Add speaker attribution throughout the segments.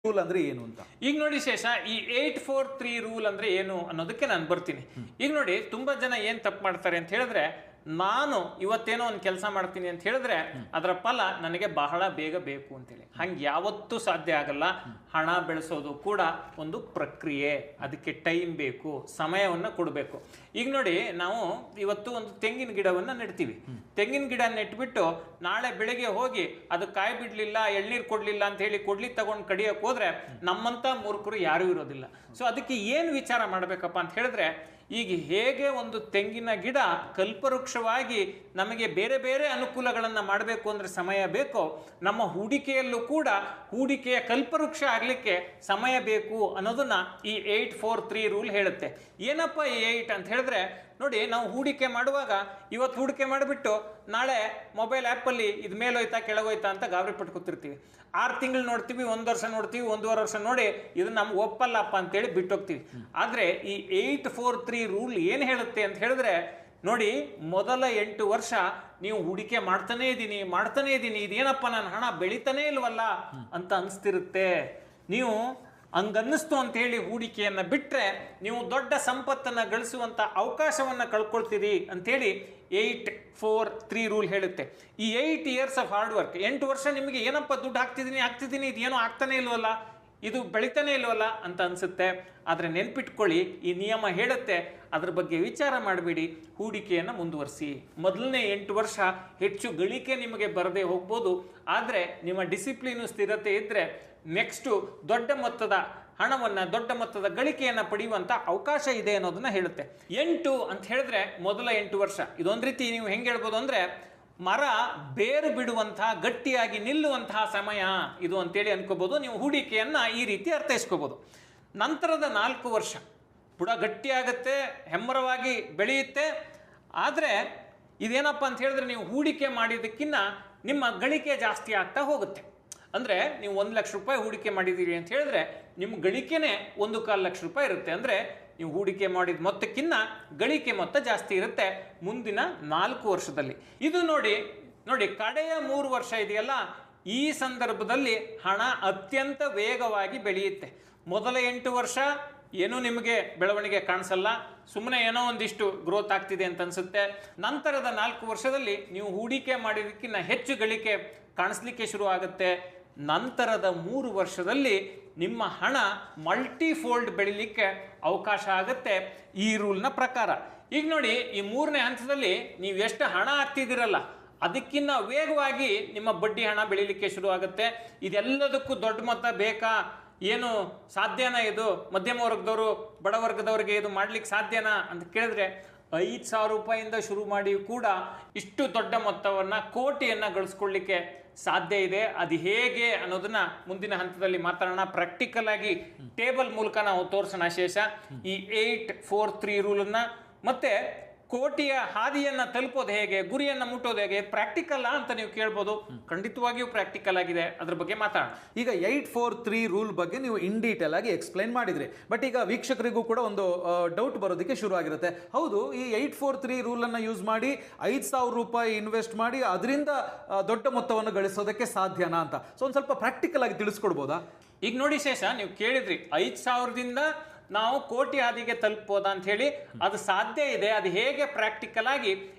Speaker 1: Rule ಅಂದ್ರೆ ಏನು ಅಂತ
Speaker 2: ಈಗ ನೋಡಿ ಶೇಷ, ಈ 843 ರೂಲ್ ಅಂದ್ರೆ ಏನು ಅನ್ನೋದಕ್ಕೆ ನಾನು ಬರ್ತೀನಿ. ಈಗ ನೋಡಿ, ತುಂಬಾ ಜನ ಏನ್ ತಪ್ಪು ಮಾಡ್ತಾರೆ ಅಂತ ಹೇಳಿದ್ರೆ, ನಾನು ಇವತ್ತೇನೋ ಒಂದು ಕೆಲಸ ಮಾಡ್ತೀನಿ ಅಂತ ಹೇಳಿದ್ರೆ ಅದರ ಫಲ ನನಗೆ ಬಹಳ ಬೇಗ ಬೇಕು ಅಂತೇಳಿ. ಹಂಗೆ ಯಾವತ್ತೂ ಸಾಧ್ಯ ಆಗಲ್ಲ. ಹಣ ಬೆಳೆಸೋದು ಕೂಡ ಒಂದು ಪ್ರಕ್ರಿಯೆ, ಅದಕ್ಕೆ ಟೈಮ್ ಬೇಕು, ಸಮಯವನ್ನು ಕೊಡಬೇಕು. ಈಗ ನೋಡಿ, ನಾವು ಇವತ್ತು ಒಂದು ತೆಂಗಿನ ಗಿಡವನ್ನು ನೆಡ್ತೀವಿ. ತೆಂಗಿನ ಗಿಡ ನೆಟ್ಬಿಟ್ಟು ನಾಳೆ ಬೆಳಿಗ್ಗೆ ಹೋಗಿ ಅದು ಕಾಯಿ ಬಿಡ್ಲಿಲ್ಲ, ಎಳ್ನೀರು ಕೊಡ್ಲಿಲ್ಲ ಅಂತ ಹೇಳಿ ಕೊಡ್ಲಿ ತಗೊಂಡು ಕಡಿಯೋಕೆ ಹೋದ್ರೆ ನಮ್ಮಂತ ಮೂರ್ಖರು ಯಾರೂ ಇರೋದಿಲ್ಲ. ಸೊ ಅದಕ್ಕೆ ಏನು ವಿಚಾರ ಮಾಡಬೇಕಪ್ಪ ಅಂತ ಹೇಳಿದ್ರೆ, ಈಗ ಹೇಗೆ ಒಂದು ತೆಂಗಿನ ಗಿಡ ಕಲ್ಪವೃಕ್ಷವಾಗಿ ನಮಗೆ ಬೇರೆ ಬೇರೆ ಅನುಕೂಲಗಳನ್ನು ಮಾಡಬೇಕು ಅಂದರೆ ಸಮಯ ಬೇಕೋ, ನಮ್ಮ ಹೂಡಿಕೆಯಲ್ಲೂ ಕೂಡ ಹೂಡಿಕೆಯ ಕಲ್ಪವೃಕ್ಷ ಆಗಲಿಕ್ಕೆ ಸಮಯ ಬೇಕು ಅನ್ನೋದನ್ನ ಈ 843 ರೂಲ್ ಹೇಳುತ್ತೆ. ಏನಪ್ಪ ಈ 8 ಅಂತ ಹೇಳಿದ್ರೆ, ನೋಡಿ, ನಾವು ಹೂಡಿಕೆ ಮಾಡುವಾಗ ಇವತ್ತು ಹೂಡಿಕೆ ಮಾಡಿಬಿಟ್ಟು ನಾಳೆ ಮೊಬೈಲ್ ಆ್ಯಪಲ್ಲಿ ಇದು ಮೇಲೋಯ್ತಾ ಕೆಳಗೋಯ್ತಾ ಅಂತ ಗಾಬರಿ ಪಟ್ಟು ಕೂತಿರ್ತೀವಿ. 6 ತಿಂಗಳು ನೋಡ್ತೀವಿ, 1 ವರ್ಷ ನೋಡ್ತೀವಿ, 1.5 ವರ್ಷ ನೋಡಿ ಇದು ನಮ್ಗೆ ಒಪ್ಪಲ್ಲಪ್ಪ ಅಂತೇಳಿ ಬಿಟ್ಟೋಗ್ತೀವಿ. ಆದರೆ ಈ 843 ರೂಲ್ ಏನು ಹೇಳುತ್ತೆ ಅಂತ ಹೇಳಿದ್ರೆ, ನೋಡಿ, ಮೊದಲ 8 ವರ್ಷ ನೀವು ಹೂಡಿಕೆ ಮಾಡ್ತಾನೇ ಇದ್ದೀನಿ, ಇದೇನಪ್ಪ ನನ್ನ ಹಣ ಬೆಳಿತಾನೇ ಇಲ್ವಲ್ಲ ಅಂತ ಅನಿಸ್ತಿರುತ್ತೆ. ನೀವು ಹಂಗನ್ನಿಸ್ತು ಅಂತ ಹೇಳಿ ಹೂಡಿಕೆಯನ್ನು ಬಿಟ್ಟರೆ ನೀವು ದೊಡ್ಡ ಸಂಪತ್ತನ್ನು ಗಳಿಸುವಂಥ ಅವಕಾಶವನ್ನು ಕಳ್ಕೊಳ್ತೀರಿ ಅಂಥೇಳಿ 843 ರೂಲ್ ಹೇಳುತ್ತೆ. ಈ 8 ಇಯರ್ಸ್ ಆಫ್ ಹಾರ್ಡ್ ವರ್ಕ್, 8 ವರ್ಷ ನಿಮಗೆ ಏನಪ್ಪ ದುಡ್ಡು ಹಾಕ್ತಿದ್ದೀನಿ, ಇದೇನೋ ಆಗ್ತಾನೆ ಇಲ್ವಲ್ಲ, ಇದು ಬೆಳಿತಾನೆ ಇಲ್ವಲ್ಲ ಅಂತ ಅನಿಸುತ್ತೆ. ಆದರೆ ನೆನ್ಪಿಟ್ಕೊಳ್ಳಿ, ಈ ನಿಯಮ ಹೇಳುತ್ತೆ, ಅದ್ರ ಬಗ್ಗೆ ವಿಚಾರ ಮಾಡಬೇಡಿ, ಹೂಡಿಕೆಯನ್ನು ಮುಂದುವರಿಸಿ. ಮೊದಲನೇ 8 ವರ್ಷ ಹೆಚ್ಚು ಗಳಿಕೆ ನಿಮಗೆ ಬರದೇ ಹೋಗ್ಬೋದು, ಆದರೆ ನಿಮ್ಮ ಡಿಸಿಪ್ಲಿನು ಸ್ಥಿರತೆ ಇದ್ದರೆ ನೆಕ್ಸ್ಟು ದೊಡ್ಡ ಮೊತ್ತದ ಹಣವನ್ನು, ದೊಡ್ಡ ಮೊತ್ತದ ಗಳಿಕೆಯನ್ನು ಪಡೆಯುವಂಥ ಅವಕಾಶ ಇದೆ ಅನ್ನೋದನ್ನ ಹೇಳುತ್ತೆ. 8 ಅಂತ ಹೇಳಿದ್ರೆ ಮೊದಲ 8 ವರ್ಷ. ಇದೊಂದು ರೀತಿ ನೀವು ಹೆಂಗೆ ಹೇಳ್ಬೋದು ಅಂದರೆ, ಮರ ಬೇರು ಬಿಡುವಂತಹ, ಗಟ್ಟಿಯಾಗಿ ನಿಲ್ಲುವಂತಹ ಸಮಯ ಇದು ಅಂತೇಳಿ ಅನ್ಕೋಬೋದು. ನೀವು ಹೂಡಿಕೆಯನ್ನು ಈ ರೀತಿ ಅರ್ಥೈಸ್ಕೋಬೋದು. ನಂತರದ 4 ವರ್ಷ ಬುಡ ಗಟ್ಟಿಯಾಗುತ್ತೆ, ಹೆಮ್ಮರವಾಗಿ ಬೆಳೆಯುತ್ತೆ. ಆದರೆ ಇದೇನಪ್ಪ ಅಂತ ಹೇಳಿದ್ರೆ, ನೀವು ಹೂಡಿಕೆ ಮಾಡಿದ್ದಕ್ಕಿಂತ ನಿಮ್ಮ ಗಳಿಕೆ ಜಾಸ್ತಿ ಆಗ್ತಾ ಹೋಗುತ್ತೆ. ಅಂದರೆ ನೀವು 1 ಲಕ್ಷ ರೂಪಾಯಿ ಹೂಡಿಕೆ ಮಾಡಿದ್ದೀರಿ ಅಂತ ಹೇಳಿದ್ರೆ ನಿಮ್ಮ ಗಳಿಕೆನೇ 1.25 ಲಕ್ಷ ರೂಪಾಯಿ ಇರುತ್ತೆ. ಅಂದರೆ ನೀವು ಹೂಡಿಕೆ ಮಾಡಿದ ಮೊತ್ತಕ್ಕಿಂತ ಗಳಿಕೆ ಮೊತ್ತ ಜಾಸ್ತಿ ಇರುತ್ತೆ ಮುಂದಿನ 4 ವರ್ಷದಲ್ಲಿ. ಇದು ನೋಡಿ, ಕಡೆಯ 3 ವರ್ಷ ಇದೆಯಲ್ಲ, ಈ ಸಂದರ್ಭದಲ್ಲಿ ಹಣ ಅತ್ಯಂತ ವೇಗವಾಗಿ ಬೆಳೆಯುತ್ತೆ. ಮೊದಲ 8 ವರ್ಷ ಏನೂ ನಿಮಗೆ ಬೆಳವಣಿಗೆ ಕಾಣಿಸಲ್ಲ, ಸುಮ್ಮನೆ ಏನೋ ಒಂದಿಷ್ಟು ಗ್ರೋತ್ ಆಗ್ತಿದೆ ಅಂತ ಅನಿಸುತ್ತೆ. ನಂತರದ 4 ವರ್ಷದಲ್ಲಿ ನೀವು ಹೂಡಿಕೆ ಮಾಡಿದ್ದಕ್ಕಿಂತ ಹೆಚ್ಚು ಗಳಿಕೆ ಕಾಣಿಸ್ಲಿಕ್ಕೆ ಶುರು ಆಗುತ್ತೆ. ನಂತರದ 3 ವರ್ಷದಲ್ಲಿ ನಿಮ್ಮ ಹಣ ಮಲ್ಟಿಫೋಲ್ಡ್ ಬೆಳಿಲಿಕ್ಕೆ ಅವಕಾಶ ಆಗುತ್ತೆ ಈ ರೂಲ್ನ ಪ್ರಕಾರ. ಈಗ ನೋಡಿ, ಈ 3ನೇ ಹಂತದಲ್ಲಿ ನೀವು ಎಷ್ಟು ಹಣ ಹಾಕ್ತಿದ್ದೀರಲ್ಲ, ಅದಕ್ಕಿಂತ ವೇಗವಾಗಿ ನಿಮ್ಮ ಬಡ್ಡಿ ಹಣ ಬೆಳಿಲಿಕ್ಕೆ ಶುರು ಆಗುತ್ತೆ. ಇದೆಲ್ಲದಕ್ಕೂ ದೊಡ್ಡ ಮೊತ್ತ ಬೇಕಾ? ಏನು ಸಾಧ್ಯನಾ? ಇದು ಮಧ್ಯಮ ವರ್ಗದವರು, ಬಡವರ್ಗದವರಿಗೆ ಇದು ಮಾಡ್ಲಿಕ್ಕೆ ಸಾಧ್ಯನಾ ಅಂತ ಕೇಳಿದ್ರೆ, 5,000 ರೂಪಾಯಿಂದ ಶುರು ಮಾಡಿ ಕೂಡ ಇಷ್ಟು ದೊಡ್ಡ ಮೊತ್ತವನ್ನು, ಕೋಟಿಯನ್ನು ಗಳಿಸ್ಕೊಳ್ಳಿಕ್ಕೆ ಸಾಧ್ಯ ಇದೆ. ಅದು ಹೇಗೆ ಅನ್ನೋದನ್ನ ಮುಂದಿನ ಹಂತದಲ್ಲಿ ಮಾತಾಡೋಣ. ಪ್ರಾಕ್ಟಿಕಲ್ ಆಗಿ ಟೇಬಲ್ ಮೂಲಕ ನಾವು ತೋರಿಸೋಣ ಶೇಷ ಈ 843 ರೂಲನ್ನು. ಮತ್ತೆ ಕೋಟಿಯ ಹಾದಿಯನ್ನು ತಲುಪೋದು ಹೇಗೆ, ಗುರಿಯನ್ನು ಮುಟ್ಟೋದು ಹೇಗೆ, ಪ್ರಾಕ್ಟಿಕಲ್ ಅಂತ ನೀವು ಕೇಳ್ಬೋದು. ಖಂಡಿತವಾಗಿಯೂ ಪ್ರಾಕ್ಟಿಕಲ್ ಆಗಿದೆ, ಅದ್ರ ಬಗ್ಗೆ ಮಾತಾಡೋಣ.
Speaker 1: ಈಗ 843 ರೂಲ್ ಬಗ್ಗೆ ನೀವು ಇನ್ ಡೀಟೇಲ್ ಆಗಿ ಎಕ್ಸ್ಪ್ಲೈನ್ ಮಾಡಿದ್ರಿ. ಬಟ್ ಈಗ ವೀಕ್ಷಕರಿಗೂ ಕೂಡ ಒಂದು ಡೌಟ್ ಬರೋದಕ್ಕೆ ಶುರು ಆಗಿರುತ್ತೆ. ಹೌದು, ಈ 843 ರೂಲ್ ಅನ್ನ ಯೂಸ್ ಮಾಡಿ 5,000 ರೂಪಾಯಿ ಇನ್ವೆಸ್ಟ್ ಮಾಡಿ ಅದರಿಂದ ದೊಡ್ಡ ಮೊತ್ತವನ್ನು ಗಳಿಸೋದಕ್ಕೆ ಸಾಧ್ಯನಾ ಅಂತ ಒಂದು ಸ್ವಲ್ಪ ಪ್ರಾಕ್ಟಿಕಲ್ ಆಗಿ ತಿಳಿಸ್ಕೊಡ್ಬೋದಾ?
Speaker 2: ಈಗ ನೋಡಿ ಶೇಷ, ನೀವು ಕೇಳಿದ್ರಿ 5,000ದಿಂದ ನಾವು ಕೋಟಿ ಹಾದಿಗೆ ತಲುಪೋದಾ ಅಂತ ಹೇಳಿ. ಅದು ಸಾಧ್ಯ ಇದೆ. ಅದು ಹೇಗೆ ಪ್ರಾಕ್ಟಿಕಲ್ ಆಗಿ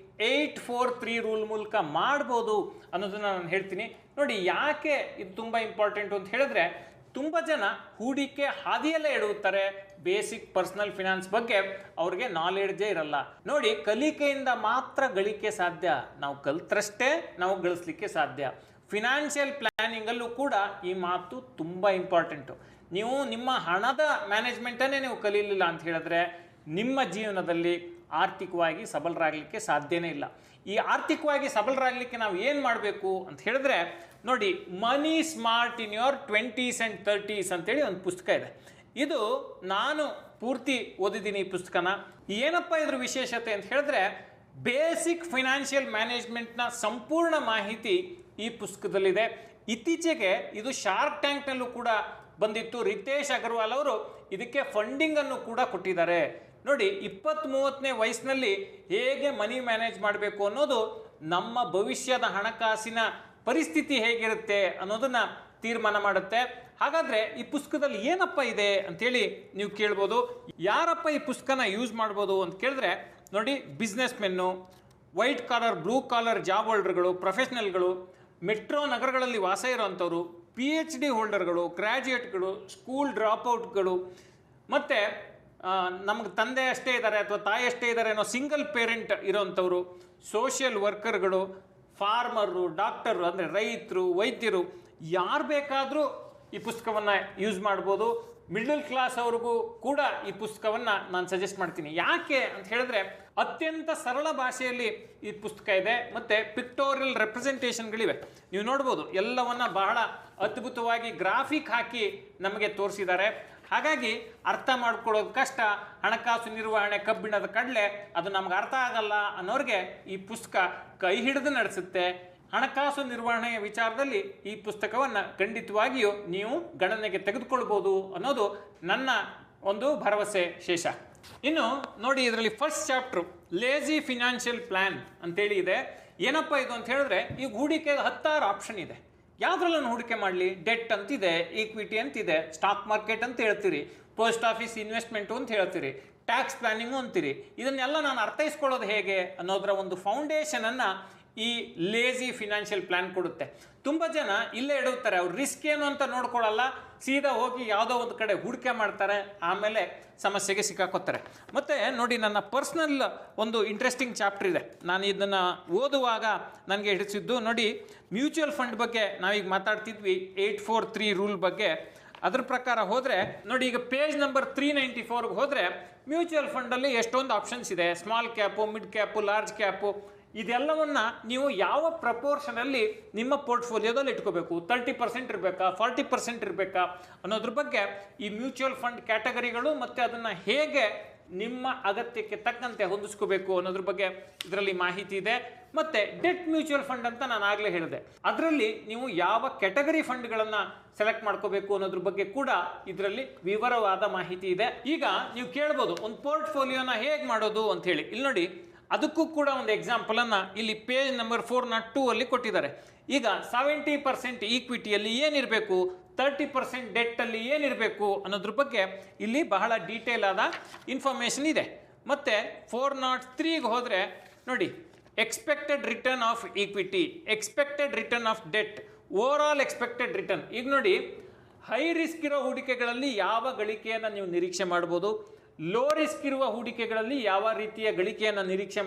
Speaker 2: 843 ರೂಲ್ ಮೂಲಕ ಮಾಡ್ಬೋದು ಅನ್ನೋದನ್ನ ನಾನು ಹೇಳ್ತೀನಿ. ನೋಡಿ, ಯಾಕೆ ಇದು ತುಂಬ ಇಂಪಾರ್ಟೆಂಟು ಅಂತ ಹೇಳಿದ್ರೆ, ತುಂಬ ಜನ ಹೂಡಿಕೆ ಹಾದಿಯಲ್ಲೇ ಎಡುತ್ತಾರೆ. ಬೇಸಿಕ್ ಪರ್ಸನಲ್ ಫಿನಾನ್ಸ್ ಬಗ್ಗೆ ಅವ್ರಿಗೆ ನಾಲೆಡ್ಜೇ ಇರಲ್ಲ. ನೋಡಿ, ಕಲಿಕೆಯಿಂದ ಮಾತ್ರ ಗಳಿಕೆ ಸಾಧ್ಯ. ನಾವು ಕಲ್ತ್ರಷ್ಟೇ ನಾವು ಗಳಿಸ್ಲಿಕ್ಕೆ ಸಾಧ್ಯ. ಫಿನಾನ್ಷಿಯಲ್ ಪ್ಲಾನಿಂಗಲ್ಲೂ ಕೂಡ ಈ ಮಾತು ತುಂಬ ಇಂಪಾರ್ಟೆಂಟು. ನೀವು ನಿಮ್ಮ ಹಣದ ಮ್ಯಾನೇಜ್ಮೆಂಟನ್ನೇ ನೀವು ಕಲೀಲಿಲ್ಲ ಅಂತ ಹೇಳಿದ್ರೆ ನಿಮ್ಮ ಜೀವನದಲ್ಲಿ ಆರ್ಥಿಕವಾಗಿ ಸಬಲರಾಗಲಿಕ್ಕೆ ಸಾಧ್ಯನೇ ಇಲ್ಲ. ಈ ಆರ್ಥಿಕವಾಗಿ ಸಬಲರಾಗಲಿಕ್ಕೆ ನಾವು ಏನು ಮಾಡಬೇಕು ಅಂತ ಹೇಳಿದ್ರೆ, ನೋಡಿ, money smart in your 20s and 30s ಅಂತೇಳಿ ಒಂದು ಪುಸ್ತಕ ಇದೆ. ಇದು ನಾನು ಪೂರ್ತಿ ಓದಿದ್ದೀನಿ ಈ ಪುಸ್ತಕನ. ಏನಪ್ಪ ಇದ್ರ ವಿಶೇಷತೆ ಅಂತ ಹೇಳಿದ್ರೆ, ಬೇಸಿಕ್ ಫೈನಾನ್ಷಿಯಲ್ ಮ್ಯಾನೇಜ್ಮೆಂಟ್ನ ಸಂಪೂರ್ಣ ಮಾಹಿತಿ ಈ ಪುಸ್ತಕದಲ್ಲಿದೆ. ಇತ್ತೀಚೆಗೆ ಇದು ಶಾರ್ಕ್ ಟ್ಯಾಂಕ್ನಲ್ಲೂ ಕೂಡ ಬಂದಿತ್ತು. ರಿತೇಶ್ ಅಗರ್ವಾಲ್ ಅವರು ಇದಕ್ಕೆ ಫಂಡಿಂಗನ್ನು ಕೂಡ ಕೊಟ್ಟಿದ್ದಾರೆ. ನೋಡಿ, 20-30ನೇ ವಯಸ್ಸಿನಲ್ಲಿ ಹೇಗೆ ಮನಿ ಮ್ಯಾನೇಜ್ ಮಾಡಬೇಕು ಅನ್ನೋದು ನಮ್ಮ ಭವಿಷ್ಯದ ಹಣಕಾಸಿನ ಪರಿಸ್ಥಿತಿ ಹೇಗಿರುತ್ತೆ ಅನ್ನೋದನ್ನ ತೀರ್ಮಾನ ಮಾಡುತ್ತೆ. ಹಾಗಾದ್ರೆ ಈ ಪುಸ್ತಕದಲ್ಲಿ ಏನಪ್ಪ ಇದೆ ಅಂತೇಳಿ ನೀವು ಕೇಳ್ಬೋದು. ಯಾರಪ್ಪ ಈ ಪುಸ್ತಕನ ಯೂಸ್ ಮಾಡ್ಬೋದು ಅಂತ ಕೇಳಿದ್ರೆ ನೋಡಿ, business men, white collar, blue collar job ಹೋಲ್ಡರ್ಗಳು, ಪ್ರೊಫೆಷನಲ್ಗಳು, ಮೆಟ್ರೋ ನಗರಗಳಲ್ಲಿ ವಾಸ ಇರೋವಂಥವ್ರು, PhD ಹೋಲ್ಡರ್ಗಳು, ಗ್ರ್ಯಾಜುಯೇಟ್ಗಳು, ಸ್ಕೂಲ್ ಡ್ರಾಪ್ಔಟ್ಗಳು, ಮತ್ತು ನಮ್ಗೆ ತಂದೆ ಅಷ್ಟೇ ಇದ್ದಾರೆ ಅಥವಾ ತಾಯಿ ಅಷ್ಟೇ ಇದ್ದಾರೆ ಅನ್ನೋ ಸಿಂಗಲ್ ಪೇರೆಂಟ್ ಇರೋವಂಥವ್ರು, ಸೋಷಿಯಲ್ ವರ್ಕರ್ಗಳು, ಫಾರ್ಮರು, ಡಾಕ್ಟರು ಅಂದರೆ ರೈತರು, ವೈದ್ಯರು, ಯಾರು ಬೇಕಾದರೂ ಈ ಪುಸ್ತಕವನ್ನು ಯೂಸ್ ಮಾಡ್ಬೋದು. ಮಿಡಲ್ ಕ್ಲಾಸ್ ಅವ್ರಿಗೂ ಕೂಡ ಈ ಪುಸ್ತಕವನ್ನು ನಾನು ಸಜೆಸ್ಟ್ ಮಾಡ್ತೀನಿ. ಯಾಕೆ ಅಂತ ಹೇಳಿದ್ರೆ ಅತ್ಯಂತ ಸರಳ ಭಾಷೆಯಲ್ಲಿ ಈ ಪುಸ್ತಕ ಇದೆ ಮತ್ತು ಪಿಕ್ಟೋರಿಯಲ್ ರೆಪ್ರೆಸೆಂಟೇಷನ್ಗಳಿವೆ. ನೀವು ನೋಡ್ಬೋದು, ಎಲ್ಲವನ್ನ ಬಹಳ ಅದ್ಭುತವಾಗಿ ಗ್ರಾಫಿಕ್ ಹಾಕಿ ನಮಗೆ ತೋರಿಸಿದ್ದಾರೆ. ಹಾಗಾಗಿ ಅರ್ಥ ಮಾಡ್ಕೊಳ್ಳೋದು ಕಷ್ಟ. ಹಣಕಾಸು ನಿರ್ವಹಣೆ, ಕಬ್ಬಿಣದ ಕಡಲೆ, ಅದು ನಮ್ಗೆ ಅರ್ಥ ಆಗಲ್ಲ ಅನ್ನೋರಿಗೆ ಈ ಪುಸ್ತಕ ಕೈ ಹಿಡಿದು ನಡೆಸುತ್ತೆ. ಹಣಕಾಸು ನಿರ್ವಹಣೆಯ ವಿಚಾರದಲ್ಲಿ ಈ ಪುಸ್ತಕವನ್ನು ಖಂಡಿತವಾಗಿಯೂ ನೀವು ಗಣನೆಗೆ ತೆಗೆದುಕೊಳ್ಬೋದು ಅನ್ನೋದು ನನ್ನ ಒಂದು ಭರವಸೆ ಶೇಷ. ಇನ್ನು ನೋಡಿ, ಇದರಲ್ಲಿ first chapter lazy financial plan ಅಂತೇಳಿ ಇದೆ. ಏನಪ್ಪ ಇದು ಅಂತ ಹೇಳಿದ್ರೆ, ಈಗ ಹೂಡಿಕೆಗೆ 10 ಆಪ್ಷನ್ ಇದೆ. ಯಾವುದ್ರಲ್ಲೂ ಹೂಡಿಕೆ ಮಾಡಲಿ? ಡೆಟ್ ಅಂತಿದೆ, ಈಕ್ವಿಟಿ ಅಂತಿದೆ, ಸ್ಟಾಕ್ ಮಾರ್ಕೆಟ್ ಅಂತ ಹೇಳ್ತೀರಿ, ಪೋಸ್ಟ್ ಆಫೀಸ್ ಇನ್ವೆಸ್ಟ್ಮೆಂಟು ಅಂತ ಹೇಳ್ತೀರಿ, ಟ್ಯಾಕ್ಸ್ ಪ್ಲಾನಿಂಗು ಅಂತೀರಿ. ಇದನ್ನೆಲ್ಲ ನಾನು ಅರ್ಥೈಸ್ಕೊಳ್ಳೋದು ಹೇಗೆ ಅನ್ನೋದರ ಒಂದು ಫೌಂಡೇಶನನ್ನು ಈ ಲೇಜಿ ಫಿನಾನ್ಷಿಯಲ್ ಪ್ಲಾನ್ ಕೊಡುತ್ತೆ. ತುಂಬ ಜನ ಇಲ್ಲೇ ಇಡುತ್ತಾರೆ, ಅವ್ರು ರಿಸ್ಕ್ ಏನು ಅಂತ ನೋಡ್ಕೊಳ್ಳಲ್ಲ, ಸೀದಾ ಹೋಗಿ ಯಾವುದೋ ಒಂದು ಕಡೆ ಹೂಡಿಕೆ ಮಾಡ್ತಾರೆ, ಆಮೇಲೆ ಸಮಸ್ಯೆಗೆ ಸಿಕ್ಕಾಕೋತಾರೆ. ಮತ್ತು ನೋಡಿ, ನನ್ನ ಪರ್ಸ್ನಲ್ ಒಂದು ಇಂಟ್ರೆಸ್ಟಿಂಗ್ ಚಾಪ್ಟರ್ ಇದೆ. ನಾನು ಇದನ್ನು ಓದುವಾಗ ನನಗೆ ಹಿಡಿಸಿದ್ದು ನೋಡಿ, ಮ್ಯೂಚುವಲ್ ಫಂಡ್ ಬಗ್ಗೆ ನಾವೀಗ ಮಾತಾಡ್ತಿದ್ವಿ, 843 ರೂಲ್ ಬಗ್ಗೆ. ಅದ್ರ ಪ್ರಕಾರ ಹೋದರೆ ನೋಡಿ, ಈಗ ಪೇಜ್ ನಂಬರ್ 394ಗೆ ಹೋದರೆ ಮ್ಯೂಚುವಲ್ ಫಂಡಲ್ಲಿ ಎಷ್ಟೊಂದು ಆಪ್ಷನ್ಸ್ ಇದೆ. Small cap, mid cap, large cap, ಇದೆಲ್ಲವನ್ನು ನೀವು ಯಾವ ಪ್ರಪೋರ್ಷನಲ್ಲಿ ನಿಮ್ಮ ಪೋರ್ಟ್ಫೋಲಿಯೋದಲ್ಲಿ ಇಟ್ಕೋಬೇಕು, 30% ಇರಬೇಕಾ, 40% ಇರಬೇಕಾ ಅನ್ನೋದ್ರ ಬಗ್ಗೆ ಈ ಮ್ಯೂಚುವಲ್ ಫಂಡ್ ಕ್ಯಾಟಗರಿಗಳು ಮತ್ತು ಅದನ್ನು ಹೇಗೆ ನಿಮ್ಮ ಅಗತ್ಯಕ್ಕೆ ತಕ್ಕಂತೆ ಹೊಂದಿಸ್ಕೋಬೇಕು ಅನ್ನೋದ್ರ ಬಗ್ಗೆ ಇದರಲ್ಲಿ ಮಾಹಿತಿ ಇದೆ. ಮತ್ತು ಡೆಟ್ ಮ್ಯೂಚುವಲ್ ಫಂಡ್ ಅಂತ ನಾನು ಆಗಲೇ ಹೇಳಿದೆ, ಅದರಲ್ಲಿ ನೀವು ಯಾವ ಕ್ಯಾಟಗರಿ ಫಂಡ್ಗಳನ್ನು ಸೆಲೆಕ್ಟ್ ಮಾಡ್ಕೋಬೇಕು ಅನ್ನೋದ್ರ ಬಗ್ಗೆ ಕೂಡ ಇದರಲ್ಲಿ ವಿವರವಾದ ಮಾಹಿತಿ ಇದೆ. ಈಗ ನೀವು ಕೇಳ್ಬೋದು, ಒಂದು ಪೋರ್ಟ್ಫೋಲಿಯೋನ ಹೇಗೆ ಮಾಡೋದು ಅಂತ ಹೇಳಿ. ಇಲ್ಲಿ ನೋಡಿ, ಅದಕ್ಕೂ ಕೂಡ ಒಂದು ಎಕ್ಸಾಂಪಲನ್ನು ಇಲ್ಲಿ ಪೇಜ್ ನಂಬರ್ 402 ಅಲ್ಲಿ ಕೊಟ್ಟಿದ್ದಾರೆ. ಈಗ 70% ಈಕ್ವಿಟಿಯಲ್ಲಿ ಏನಿರಬೇಕು, 30% ಡೆಟ್ಟಲ್ಲಿ ಏನಿರಬೇಕು ಅನ್ನೋದ್ರ ಬಗ್ಗೆ ಇಲ್ಲಿ ಬಹಳ ಡೀಟೇಲ್ ಆದ ಇನ್ಫಾರ್ಮೇಷನ್ ಇದೆ. ಮತ್ತು 403ಗೆ ಹೋದರೆ ನೋಡಿ, expected return of equity, expected return of debt, over all expected return. ಈಗ ನೋಡಿ, ಹೈ ರಿಸ್ಕ್ ಇರೋ ಹೂಡಿಕೆಗಳಲ್ಲಿ ಯಾವ ಗಳಿಕೆಯನ್ನು ನೀವು ನಿರೀಕ್ಷೆ ಮಾಡ್ಬೋದು, ಲೋ ರಿಸ್ಕ್ ಇರುವ ಹೂಡಿಕೆಗಳಲ್ಲಿ ಯಾವ ರೀತಿಯ ಗಳಿಕೆಯನ್ನು ನಿರೀಕ್ಷೆ